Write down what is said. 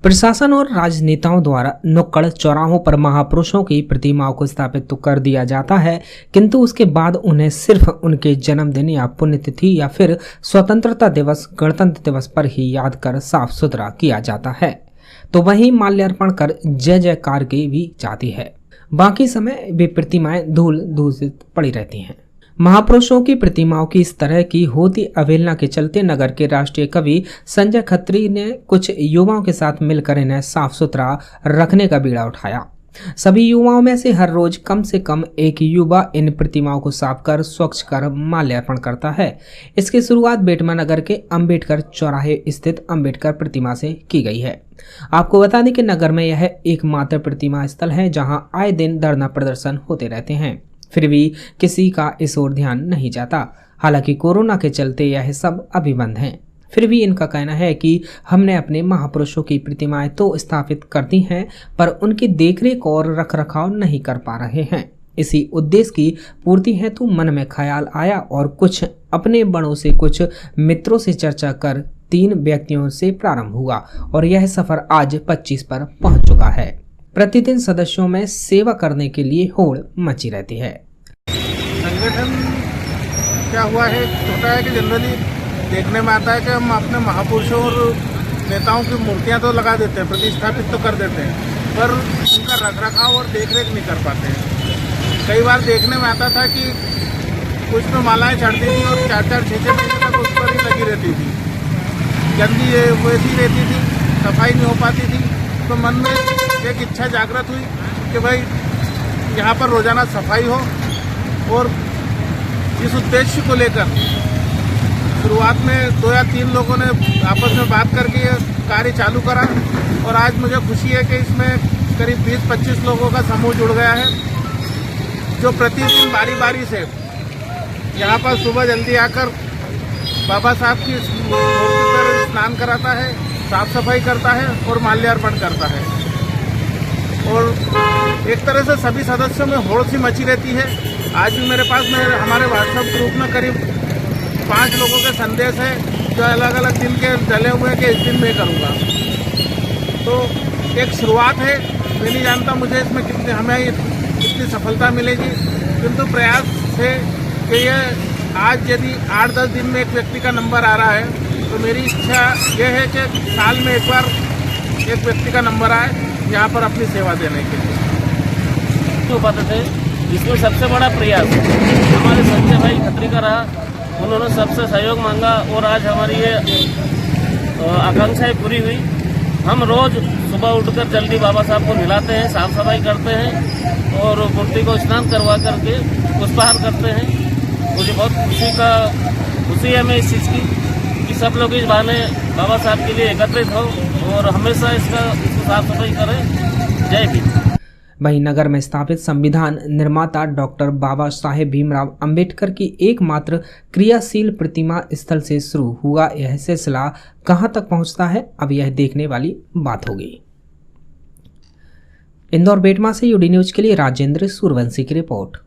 प्रशासन और राजनेताओं द्वारा नुक्कड़ चौराहों पर महापुरुषों की प्रतिमाओं को स्थापित तो कर दिया जाता है, किंतु उसके बाद उन्हें सिर्फ उनके जन्मदिन या पुण्यतिथि या फिर स्वतंत्रता दिवस, गणतंत्र दिवस पर ही याद कर साफ सुथरा किया जाता है। तो वहीं माल्यार्पण कर जय जयकार की भी जाती है। बाकी समय वे प्रतिमाएं धूल दूषित पड़ी रहती हैं। महापुरुषों की प्रतिमाओं की इस तरह की होती अवहेलना के चलते नगर के राष्ट्रीय कवि संजय खत्री ने कुछ युवाओं के साथ मिलकर इन्हें साफ सुथरा रखने का बीड़ा उठाया। सभी युवाओं में से हर रोज कम से कम एक युवा इन प्रतिमाओं को साफ कर स्वच्छ कर माल्यार्पण करता है। इसकी शुरुआत बेटमा नगर के अंबेडकर चौराहे स्थित अंबेडकर प्रतिमा से की गई है। आपको बता दें कि नगर में यह एकमात्र प्रतिमा स्थल है जहां आए दिन धरना प्रदर्शन होते रहते हैं, फिर भी किसी का इस ओर ध्यान नहीं जाता। हालांकि कोरोना के चलते यह सब अभी बंद हैं, फिर भी इनका कहना है कि हमने अपने महापुरुषों की प्रतिमाएं तो स्थापित कर दी हैं, पर उनकी देखरेख और रखरखाव नहीं कर पा रहे हैं। इसी उद्देश्य की पूर्ति हेतु मन में ख्याल आया और कुछ अपने बड़ों से, कुछ मित्रों से चर्चा कर 3 व्यक्तियों से प्रारंभ हुआ और यह सफर आज 25 पर पहुंच चुका है। प्रतिदिन सदस्यों में सेवा करने के लिए होड़ मची रहती है। संगठन क्या हुआ है, छोटा है कि जनरली देखने में आता है कि हम अपने महापुरुषों और नेताओं की मूर्तियां तो लगा देते हैं, प्रतिष्ठापित तो कर देते हैं, पर उनका रखरखाव और देखरेख नहीं कर पाते हैं। कई बार देखने में आता था कि कुछ में मालाएं चढ़ती थी और 4-4, 6-6 महीने तक उस पर ही लगी रहती थी, गंदी वैसी रहती थी, सफाई नहीं हो पाती थी। तो मन में एक इच्छा जागृत हुई कि भाई यहाँ पर रोजाना सफाई हो, और इस उद्देश्य को लेकर शुरुआत में 2 या 3 लोगों ने आपस में बात करके ये कार्य चालू करा और आज मुझे खुशी है कि इसमें करीब 20-25 लोगों का समूह जुड़ गया है, जो प्रतिदिन बारी बारी से यहाँ पर सुबह जल्दी आकर बाबा साहब की मूर्ति पर स्नान कराता है, साफ सफाई करता है और माल्यार्पण करता है। और एक तरह से सभी सदस्यों में होड़ सी मची रहती है। आज भी मेरे पास हमारे व्हाट्सएप ग्रुप में करीब 5 लोगों के संदेश है जो अलग अलग दिन के डले हुए हैं कि इस दिन मैं करूँगा। तो एक शुरुआत है, मैं नहीं जानता मुझे इसमें हमें कितनी सफलता मिलेगी, किंतु प्रयास है कि ये आज यदि 8-10 दिन में एक व्यक्ति का नंबर आ रहा है तो मेरी इच्छा यह है कि साल में एक बार एक व्यक्ति का नंबर आए यहाँ पर अपनी सेवा देने के लिए। जो बात थे इसमें सबसे बड़ा प्रयास हमारे संजय भाई खत्री का रहा। उन्होंने सबसे सहयोग मांगा और आज हमारी ये आकांक्षाएं पूरी हुई। हम रोज सुबह उठकर जल्दी बाबा साहब को नहलाते हैं, साफ सफाई करते हैं और मूर्ति को स्नान करवा करके पुष्पहार करते हैं। मुझे बहुत खुशी है मैं इस चीज़ की कि सब लोग इस बहाने बाबा साहब के लिए एकत्रित हो और हमेशा इसको साफ सफाई करें। जय भीम। वहीं नगर में स्थापित संविधान निर्माता डॉक्टर बाबा साहेब भीमराव अंबेडकर की एकमात्र क्रियाशील प्रतिमा स्थल से शुरू हुआ यह सिलसिला कहां तक पहुंचता है, अब यह देखने वाली बात होगी। इंदौर बेटमा से यूडी न्यूज के लिए राजेंद्र सूर्यवंशी की रिपोर्ट।